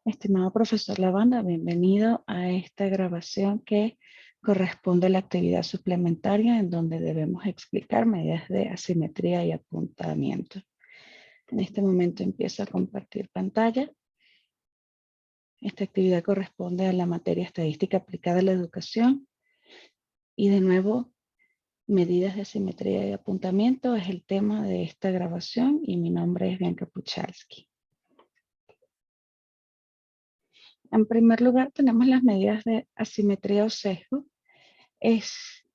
Estimado profesor Lavanda, bienvenido a esta grabación que corresponde a la actividad suplementaria en donde debemos explicar medidas de asimetría y apuntamiento. En este momento empiezo a compartir pantalla. Esta actividad corresponde a la materia estadística aplicada a la educación y de nuevo medidas de asimetría y apuntamiento es el tema de esta grabación y mi nombre es Bianca Puchalski. En primer lugar, tenemos las medidas de asimetría o sesgo.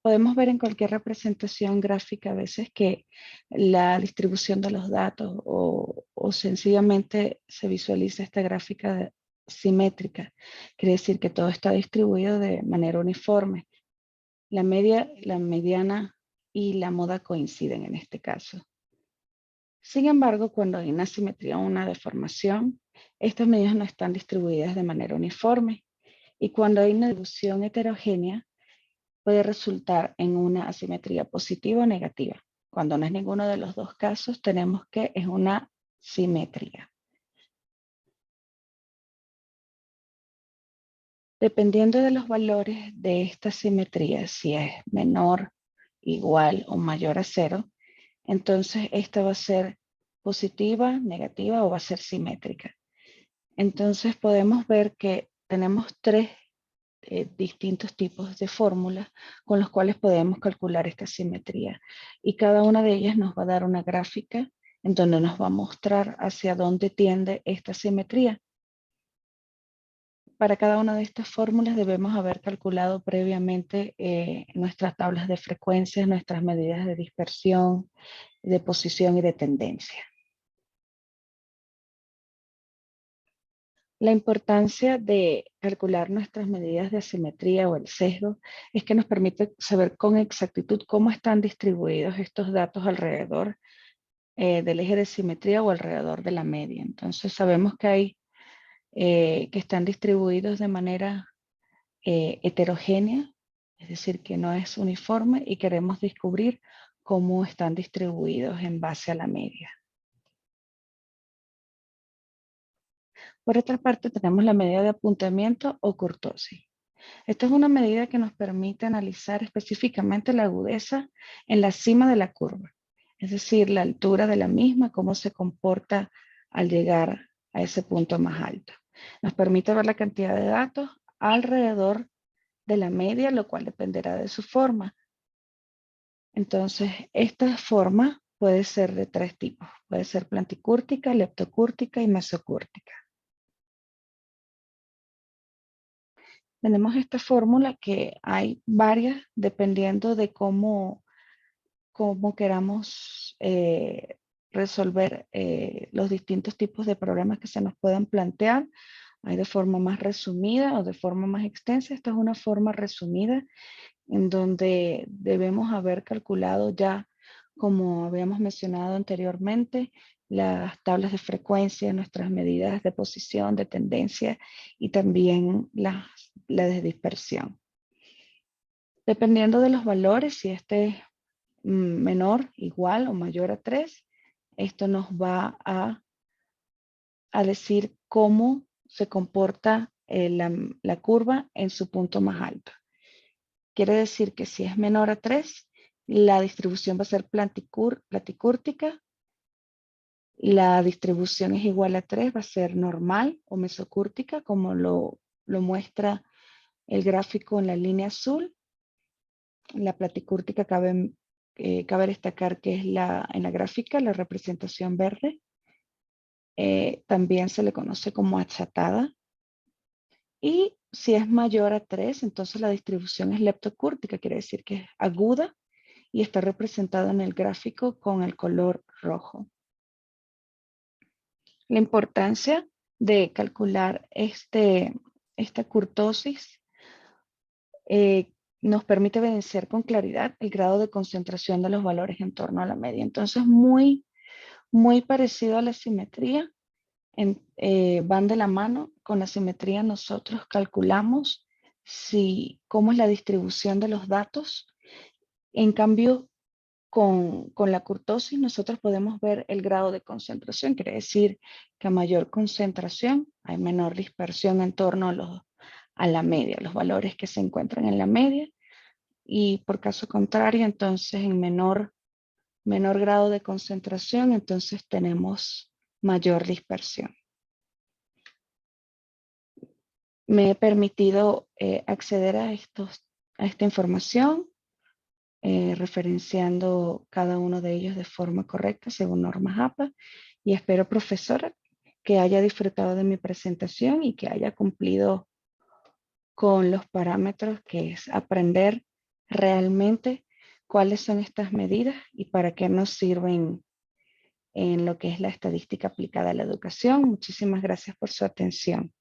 Podemos ver en cualquier representación gráfica a veces que la distribución de los datos o sencillamente se visualiza esta gráfica simétrica. Quiere decir que todo está distribuido de manera uniforme. La media, la mediana y la moda coinciden en este caso. Sin embargo, cuando hay una asimetría o una deformación, estas medidas no están distribuidas de manera uniforme. Y cuando hay una distribución heterogénea, puede resultar en una asimetría positiva o negativa. Cuando no es ninguno de los dos casos, tenemos que es una simetría. Dependiendo de los valores de esta simetría, si es menor, igual o mayor a 0, entonces esta va a ser positiva, negativa o va a ser simétrica. Entonces podemos ver que tenemos tres distintos tipos de fórmulas con los cuales podemos calcular esta simetría. Y cada una de ellas nos va a dar una gráfica en donde nos va a mostrar hacia dónde tiende esta simetría. Para cada una de estas fórmulas debemos haber calculado previamente nuestras tablas de frecuencias, nuestras medidas de dispersión, de posición y de tendencia. La importancia de calcular nuestras medidas de asimetría o el sesgo es que nos permite saber con exactitud cómo están distribuidos estos datos alrededor del eje de simetría o alrededor de la media. Entonces sabemos que hay que están distribuidos de manera heterogénea, es decir, que no es uniforme y queremos descubrir cómo están distribuidos en base a la media. Por otra parte, tenemos la medida de apuntamiento o kurtosis. Esta es una medida que nos permite analizar específicamente la agudeza en la cima de la curva, es decir, la altura de la misma, cómo se comporta al llegar a ese punto más alto. Nos permite ver la cantidad de datos alrededor de la media, lo cual dependerá de su forma. Entonces, esta forma puede ser de tres tipos. Puede ser planticúrtica, leptocúrtica y mesocúrtica. Tenemos esta fórmula que hay varias dependiendo de cómo queramos resolver los distintos tipos de problemas que se nos puedan plantear. Hay de forma más resumida o de forma más extensa. Esta es una forma resumida en donde debemos haber calculado ya, como habíamos mencionado anteriormente, las tablas de frecuencia, nuestras medidas de posición, de tendencia y también las de dispersión. Dependiendo de los valores, si este es menor, igual o mayor a 3, esto nos va a decir cómo se comporta la curva en su punto más alto. Quiere decir que si es menor a 3, la distribución va a ser platicúrtica. La distribución es igual a 3, va a ser normal o mesocúrtica, como lo muestra el gráfico en la línea azul. La platicúrtica cabe destacar que es en la gráfica la representación verde. También se le conoce como achatada. Y si es mayor a 3, entonces la distribución es leptocúrtica, quiere decir que es aguda y está representado en el gráfico con el color rojo. La importancia de calcular esta kurtosis nos permite evidenciar con claridad el grado de concentración de los valores en torno a la media. Entonces, muy parecido a la simetría, van de la mano. Con la simetría nosotros calculamos cómo es la distribución de los datos. En cambio, con la kurtosis nosotros podemos ver el grado de concentración. Quiere decir que a mayor concentración hay menor dispersión en torno a la media, los valores que se encuentran en la media, y por caso contrario, entonces en menor grado de concentración, entonces tenemos mayor dispersión. Me he permitido acceder a esta información, referenciando cada uno de ellos de forma correcta según normas APA, y espero, profesora, que haya disfrutado de mi presentación y que haya cumplido con los parámetros, que es aprender realmente cuáles son estas medidas y para qué nos sirven en lo que es la estadística aplicada a la educación. Muchísimas gracias por su atención.